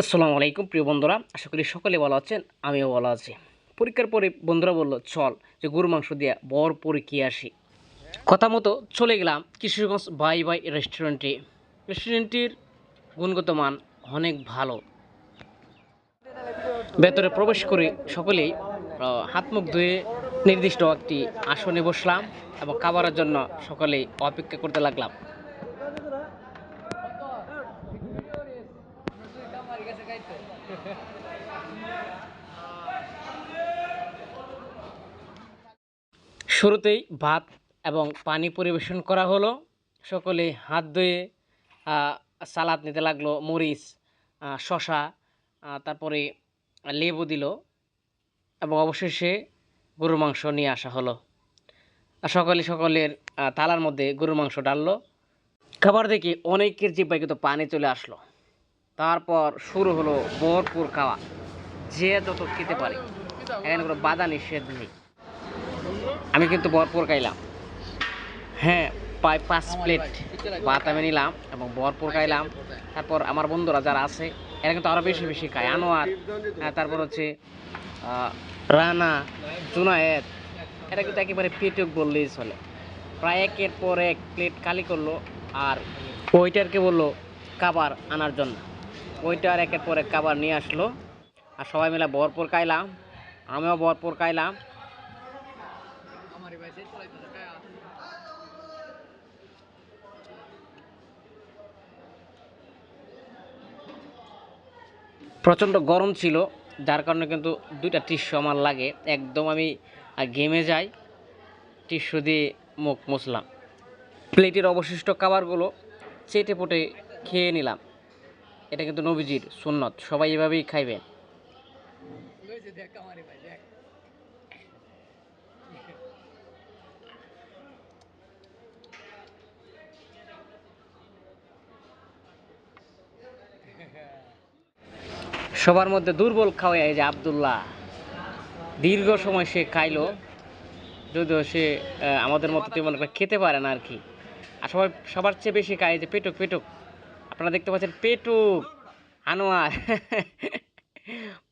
আসসালামু আলাইকুম প্রিয় বন্ধুরা, আশা করি সকলে ভালো আছেন। আমিও ভালো আছি। পরীক্ষার পরে বন্ধুরা বলল চল যে গরুর মাংস দিয়ে ভরপুর খেয়ে আসি। কথা মতো চলে গেলাম কিশোরগঞ্জ বাই বাই রেস্টুরেন্টে। রেস্টুরেন্টটির গুণগত মান অনেক ভালো। ভেতরে প্রবেশ করে সকলেই হাত মুখ ধুয়ে নির্দিষ্ট একটি আসনে বসলাম এবং খাবারের জন্য সকলেই অপেক্ষা করতে লাগলাম। শুরুতেই ভাত এবং পানি পরিবেশন করা হলো। সকলে হাত ধুয়ে আহ, সালাদ নিতে লাগলো, মরিচ, শশা, তারপরে লেবু দিল এবং অবশেষে গরুর মাংস নিয়ে আসা হলো। আর সকলের থালার মধ্যে গরুর মাংস ডাললো। খাবার দেখে অনেকের জিহ্বায় কিন্তু পানি চলে আসলো। তারপর শুরু হলো ভরপুর খাওয়া, যে যত খেতে পারে, এখানে কোনো বাধা নিষেধ নেই। আমি কিন্তু ভরপুর খাইলাম। হ্যাঁ, প্রায় ৫ প্লেট ভাত আমি নিলাম এবং ভরপুর খাইলাম। তারপর আমার বন্ধুরা যারা আছে এরা কিন্তু আরও বেশি বেশি খায়। আনোয়ার, তারপর হচ্ছে রানা, জুনায়েদ, এরা কিন্তু একেবারে পেটুক বললেই চলে। প্রায় একের পর এক প্লেট খালি করলো। আর ওইটারকে বললো খাবার আনার জন্য। ওইটার একের পর এক খাবার নিয়ে আসলো। আর সবাই মিলে ভরপুর খাইলাম। আমিও ভরপুর খাইলাম। প্রচণ্ড গরম ছিল, যার কারণে কিন্তু 2টা টিস্যু আমার লাগে। একদম আমি ঘেমে যাই। টিস্যু দিয়ে মুখ মুছলাম। প্লেটের অবশিষ্ট খাবারগুলো চেটে পুটে খেয়ে নিলাম। এটা কিন্তু নবীজির সুন্নত, সবাই এভাবেই খাইবেন। সবার মধ্যে দুর্বল খাওয়াই এই যে আবদুল্লাহ, দীর্ঘ সময় সে খাইলো, যদিও সে আমাদের মতো তেমন একটা খেতে পারে না আর কি। আর সবার চেয়ে বেশি খায় যে পেটুক পেটুক, আপনারা দেখতে পাচ্ছেন পেটুক, আনোয়ার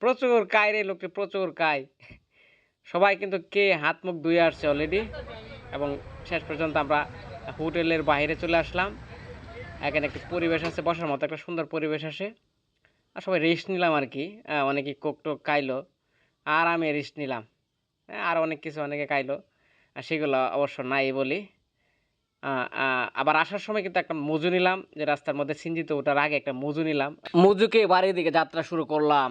প্রচুর খায় রে লোকটি, প্রচুর খায়। সবাই কিন্তু কে হাত মুখ ধুয়ে আসছে অলরেডি এবং শেষ পর্যন্ত আমরা হোটেলের বাইরে চলে আসলাম। এখানে একটি পরিবেশ আছে, বসার মতো একটা সুন্দর পরিবেশ আছে। আর সবাই রেস্ট নিলাম আর কি। অনেকে কোক টোক খাইলো আর আমি রেস্ট নিলাম। আর অনেক কিছু অনেকে খাইলো, আর সেগুলো অবশ্য নাই বলি। আবার আসার সময় কিন্তু একটা মজু নিলাম, যে রাস্তার মধ্যে সিঞ্জিত ওঠার আগে একটা মজু নিলাম। মজুকে বাড়ির দিকে যাত্রা শুরু করলাম।